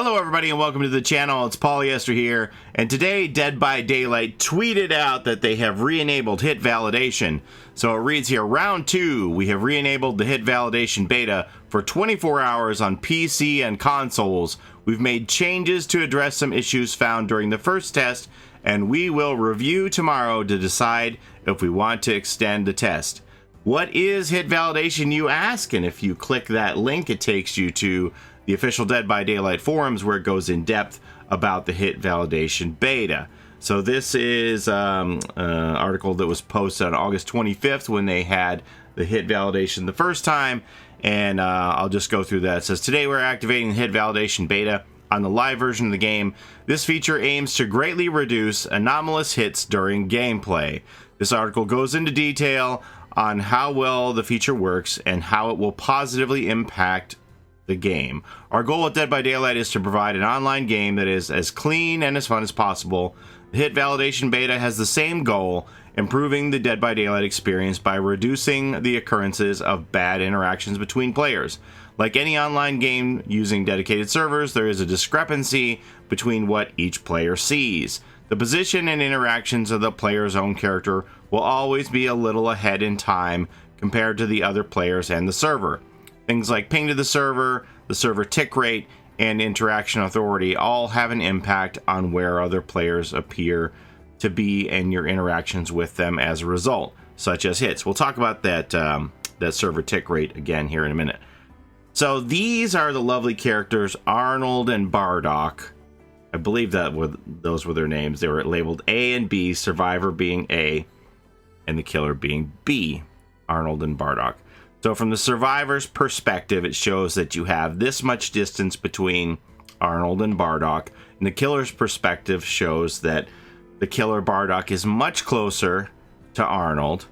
Hello everybody and welcome to the channel. It's Paulie, Esther here, and today Dead by Daylight tweeted out that they have re-enabled hit validation. So it reads here, round 2, we have re-enabled the hit validation beta for 24 hours on PC and consoles. We've made changes to address some issues found during the first test, and we will review tomorrow to decide if we want to extend the test. What is hit validation, you ask? And if you click that link, it takes you to the official Dead by Daylight forums where it goes in depth about the hit validation beta. So this is an article that was posted on August 25th when they had the hit validation the first time, and I'll just go through that. It says, today we're activating the hit validation beta on the live version of the game. This feature aims to greatly reduce anomalous hits during gameplay. This article goes into detail on how well the feature works and how it will positively impact the game. Our goal at Dead by Daylight is to provide an online game that is as clean and as fun as possible. The hit validation beta has the same goal, improving the Dead by Daylight experience by reducing the occurrences of bad interactions between players. Like any online game using dedicated servers, there is a discrepancy between what each player sees. The position and interactions of the player's own character will always be a little ahead in time compared to the other players and the server. Things like ping to the server tick rate, and interaction authority all have an impact on where other players appear to be and your interactions with them as a result, such as hits. We'll talk about that server tick rate again here in a minute. So these are the lovely characters, Arnold and Bardock. I believe those were their names. They were labeled A and B, Survivor being A, and the killer being B, Arnold and Bardock. So from the survivor's perspective, it shows that you have this much distance between Arnold and Bardock. And the killer's perspective shows that the killer Bardock is much closer to Arnold.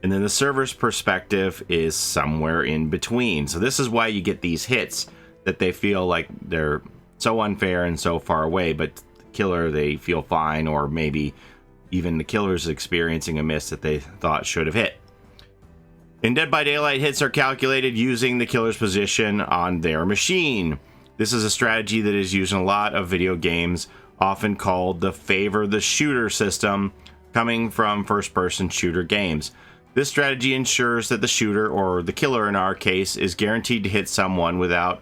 And then the server's perspective is somewhere in between. So this is why you get these hits that they feel like they're so unfair and so far away. But the killer, they feel fine, or maybe even the killer's experiencing a miss that they thought should have hit. In Dead by Daylight, hits are calculated using the killer's position on their machine. This is a strategy that is used in a lot of video games, often called the favor the shooter system, coming from first-person shooter games. This strategy ensures that the shooter, or the killer in our case, is guaranteed to hit someone without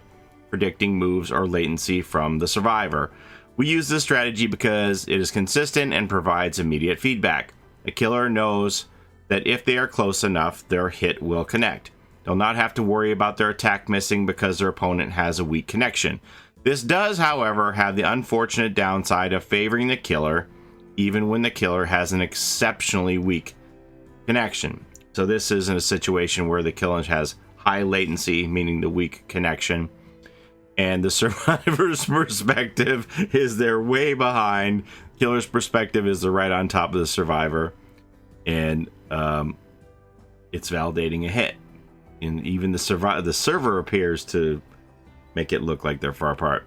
predicting moves or latency from the survivor. We use this strategy because it is consistent and provides immediate feedback. The killer knows that if they are close enough, their hit will connect. They'll not have to worry about their attack missing because their opponent has a weak connection. This does, however, have the unfortunate downside of favoring the killer, even when the killer has an exceptionally weak connection. So this is in a situation where the killer has high latency, meaning the weak connection, and the survivor's perspective is they're way behind. Killer's perspective is they're right on top of the survivor, and it's validating a hit. And even the server appears to make it look like they're far apart.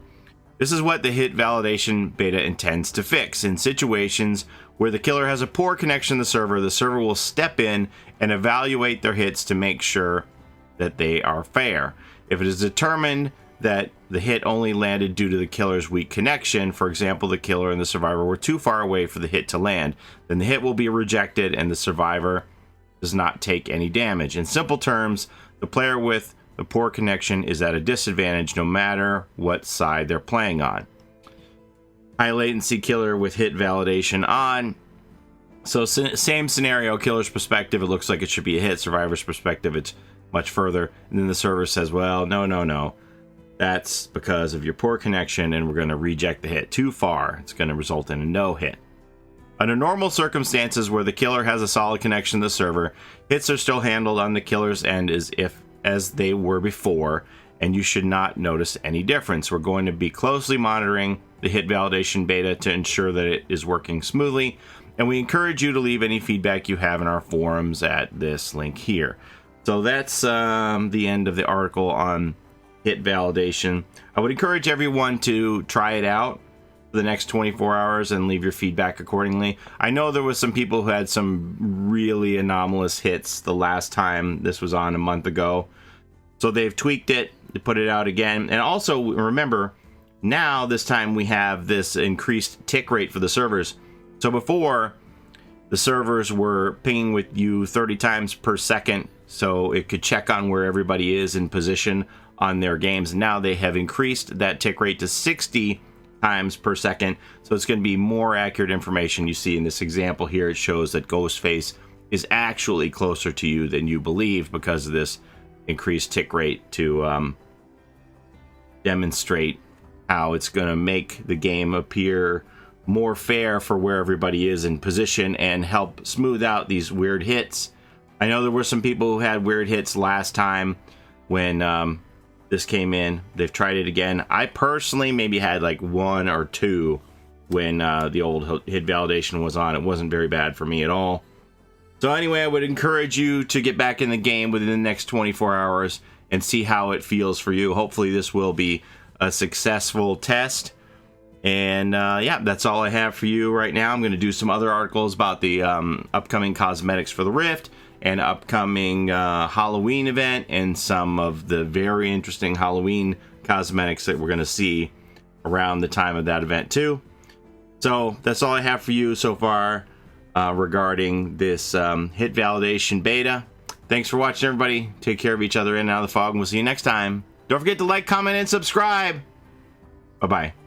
This is what the hit validation beta intends to fix. In situations where the killer has a poor connection to the server will step in and evaluate their hits to make sure that they are fair. If it is determined that the hit only landed due to the killer's weak connection, for example, the killer and the survivor were too far away for the hit to land, then the hit will be rejected and the survivor does not take any damage. In simple terms, the player with the poor connection is at a disadvantage no matter what side they're playing on. High latency killer with hit validation on. So same scenario, killer's perspective, it looks like it should be a hit. Survivor's perspective, it's much further. And then the server says, well, no. That's because of your poor connection, and we're going to reject the hit. Too far. It's going to result in a no hit. Under normal circumstances where the killer has a solid connection to the server, hits are still handled on the killer's end as they were before, and you should not notice any difference. We're going to be closely monitoring the hit validation beta to ensure that it is working smoothly, and we encourage you to leave any feedback you have in our forums at this link here. So that's the end of the article on hit validation. I would encourage everyone to try it out for the next 24 hours and leave your feedback accordingly. I know there was some people who had some really anomalous hits the last time this was on a month ago. So they've tweaked it to put it out again. And also remember, Now, this time we have this increased tick rate for the servers. So before, the servers were pinging with you 30 times per second, so it could check on where everybody is in position on their games. Now they have increased that tick rate to 60 times per second, so it's going to be more accurate information. You see in this example here, it shows that Ghostface is actually closer to you than you believe because of this increased tick rate to demonstrate how it's going to make the game appear more fair for where everybody is in position and help smooth out these weird hits. I know there were some people who had weird hits last time when this came in. They've tried it again. I personally maybe had like 1 or 2 when the old hit validation was on. It wasn't very bad for me at all. So anyway, I would encourage you to get back in the game within the next 24 hours and see how it feels for you. Hopefully this will be a successful test. And yeah, that's all I have for you right now. I'm going to do some other articles about the upcoming cosmetics for the Rift and upcoming Halloween event and some of the very interesting Halloween cosmetics that we're going to see around the time of that event too. So that's all I have for you so far regarding this hit validation beta. Thanks for watching, everybody. Take care of each other in and out of the fog, and we'll see you next time. Don't forget to like, comment, and subscribe. Bye-bye.